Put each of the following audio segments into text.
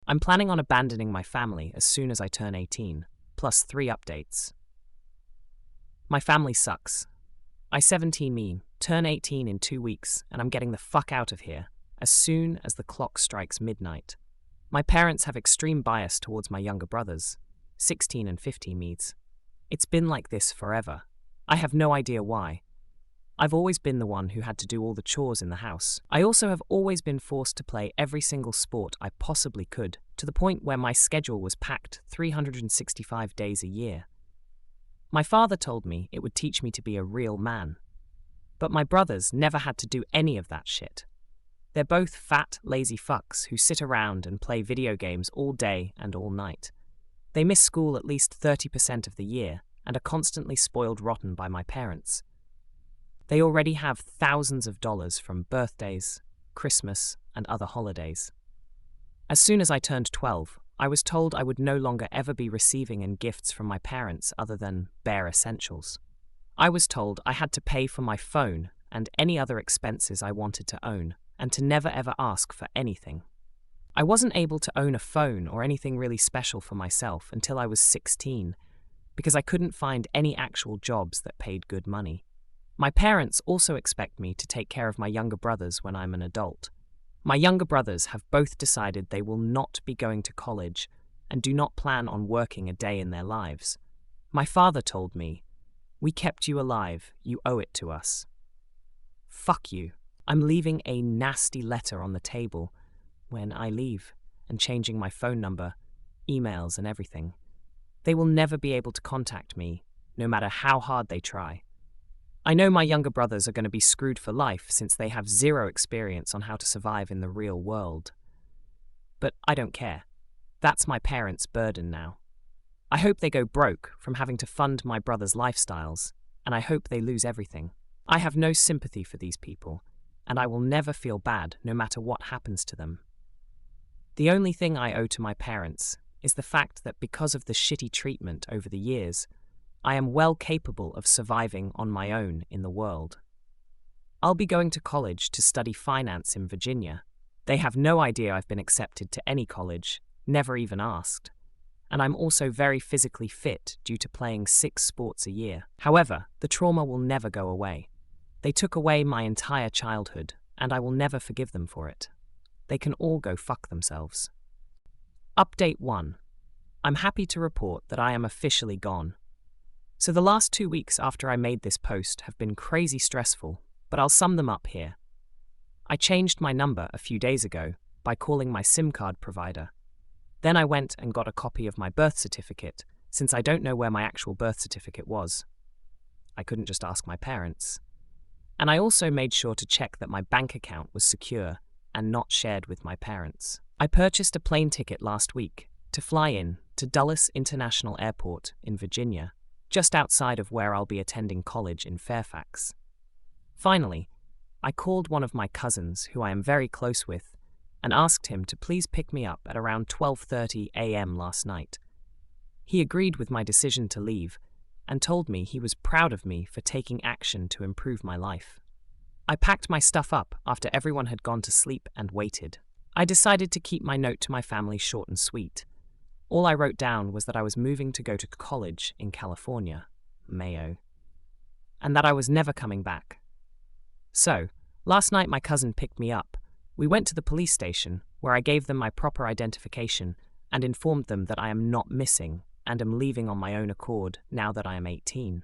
I'm planning on abandoning my family as soon as I turn 18, plus 3 updates. My family sucks. I 17 me, turn 18 in 2 weeks, and I'm getting the fuck out of here as soon as the clock strikes midnight. My parents have extreme bias towards my younger brothers, 16 and 15 me's. It's been like this forever. I have no idea why. I've always been the one who had to do all the chores in the house. I also have always been forced to play every single sport I possibly could, to the point where my schedule was packed 365 days a year. My father told me it would teach me to be a real man. But my brothers never had to do any of that shit. They're both fat, lazy fucks who sit around and play video games all day and all night. They miss school at least 30% of the year and are constantly spoiled rotten by my parents. They already have thousands of dollars from birthdays, Christmas, and other holidays. As soon as I turned 12, I was told I would no longer ever be receiving any gifts from my parents other than bare essentials. I was told I had to pay for my phone and any other expenses I wanted to own, and to never ever ask for anything. I wasn't able to own a phone or anything really special for myself until I was 16, because I couldn't find any actual jobs that paid good money. My parents also expect me to take care of my younger brothers when I'm an adult. My younger brothers have both decided they will not be going to college and do not plan on working a day in their lives. My father told me, "We kept you alive, you owe it to us." Fuck you. I'm leaving a nasty letter on the table when I leave and changing my phone number, emails and everything. They will never be able to contact me, no matter how hard they try. I know my younger brothers are going to be screwed for life since they have zero experience on how to survive in the real world. But I don't care. That's my parents' burden now. I hope they go broke from having to fund my brothers' lifestyles, and I hope they lose everything. I have no sympathy for these people, and I will never feel bad no matter what happens to them. The only thing I owe to my parents is the fact that because of the shitty treatment over the years, I am well capable of surviving on my own in the world. I'll be going to college to study finance in Virginia. They have no idea I've been accepted to any college, never even asked. And I'm also very physically fit due to playing 6 sports a year. However, the trauma will never go away. They took away my entire childhood, and I will never forgive them for it. They can all go fuck themselves. Update 1. I'm happy to report that I am officially gone. So the last 2 weeks after I made this post have been crazy stressful, but I'll sum them up here. I changed my number a few days ago by calling my SIM card provider. Then I went and got a copy of my birth certificate, since I don't know where my actual birth certificate was. I couldn't just ask my parents. And I also made sure to check that my bank account was secure and not shared with my parents. I purchased a plane ticket last week to fly in to Dulles International Airport in Virginia, just outside of where I'll be attending college in Fairfax. Finally, I called one of my cousins, who I am very close with, and asked him to please pick me up at around 12:30 a.m. last night. He agreed with my decision to leave and told me he was proud of me for taking action to improve my life. I packed my stuff up after everyone had gone to sleep and waited. I decided to keep my note to my family short and sweet. All I wrote down was that I was moving to go to college in California, Mayo, and that I was never coming back. So, last night my cousin picked me up. We went to the police station, where I gave them my proper identification and informed them that I am not missing and am leaving on my own accord now that I am 18.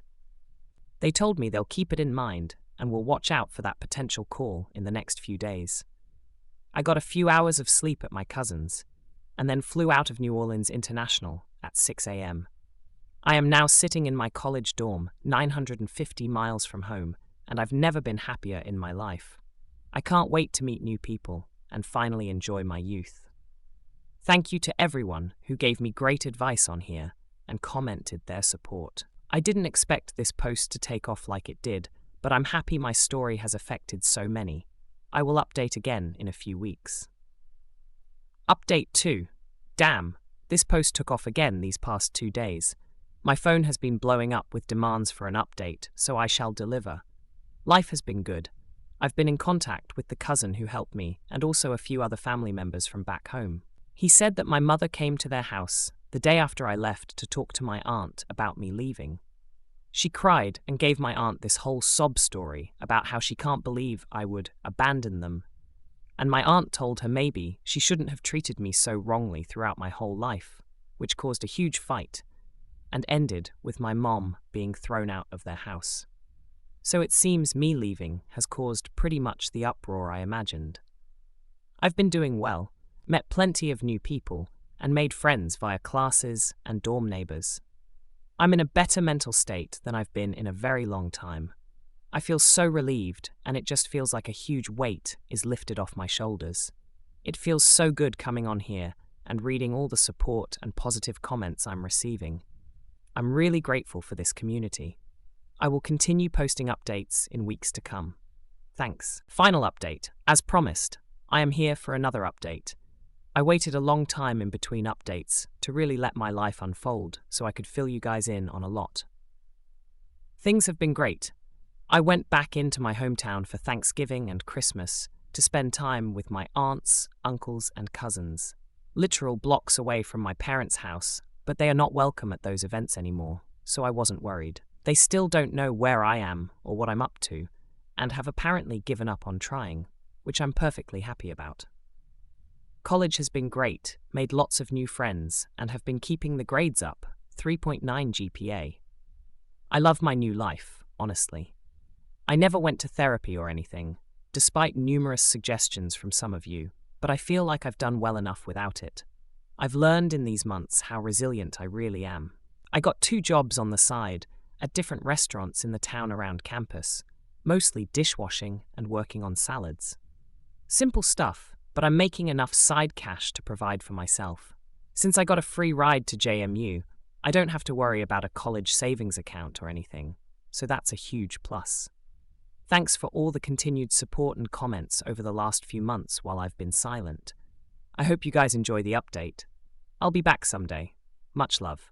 They told me they'll keep it in mind and will watch out for that potential call in the next few days. I got a few hours of sleep at my cousin's, and then flew out of New Orleans International at 6 a.m. I am now sitting in my college dorm, 950 miles from home, and I've never been happier in my life. I can't wait to meet new people and finally enjoy my youth. Thank you to everyone who gave me great advice on here and commented their support. I didn't expect this post to take off like it did, but I'm happy my story has affected so many. I will update again in a few weeks. Update 2. Damn, this post took off again these past 2 days. My phone has been blowing up with demands for an update, so I shall deliver. Life has been good. I've been in contact with the cousin who helped me and also a few other family members from back home. He said that my mother came to their house the day after I left to talk to my aunt about me leaving. She cried and gave my aunt this whole sob story about how she can't believe I would abandon them. And my aunt told her maybe she shouldn't have treated me so wrongly throughout my whole life, which caused a huge fight and ended with my mom being thrown out of their house. So it seems me leaving has caused pretty much the uproar I imagined. I've been doing well, met plenty of new people, and made friends via classes and dorm neighbors. I'm in a better mental state than I've been in a very long time. I feel so relieved, and it just feels like a huge weight is lifted off my shoulders. It feels so good coming on here and reading all the support and positive comments I'm receiving. I'm really grateful for this community. I will continue posting updates in weeks to come. Thanks. Final update. As promised, I am here for another update. I waited a long time in between updates to really let my life unfold so I could fill you guys in on a lot. Things have been great. I went back into my hometown for Thanksgiving and Christmas to spend time with my aunts, uncles, and cousins. Literal blocks away from my parents' house, but they are not welcome at those events anymore, so I wasn't worried. They still don't know where I am or what I'm up to, and have apparently given up on trying, which I'm perfectly happy about. College has been great, made lots of new friends, and have been keeping the grades up, 3.9 GPA. I love my new life, honestly. I never went to therapy or anything, despite numerous suggestions from some of you, but I feel like I've done well enough without it. I've learned in these months how resilient I really am. I got 2 jobs on the side, at different restaurants in the town around campus, mostly dishwashing and working on salads. Simple stuff, but I'm making enough side cash to provide for myself. Since I got a free ride to JMU, I don't have to worry about a college savings account or anything, so that's a huge plus. Thanks for all the continued support and comments over the last few months while I've been silent. I hope you guys enjoy the update. I'll be back someday. Much love.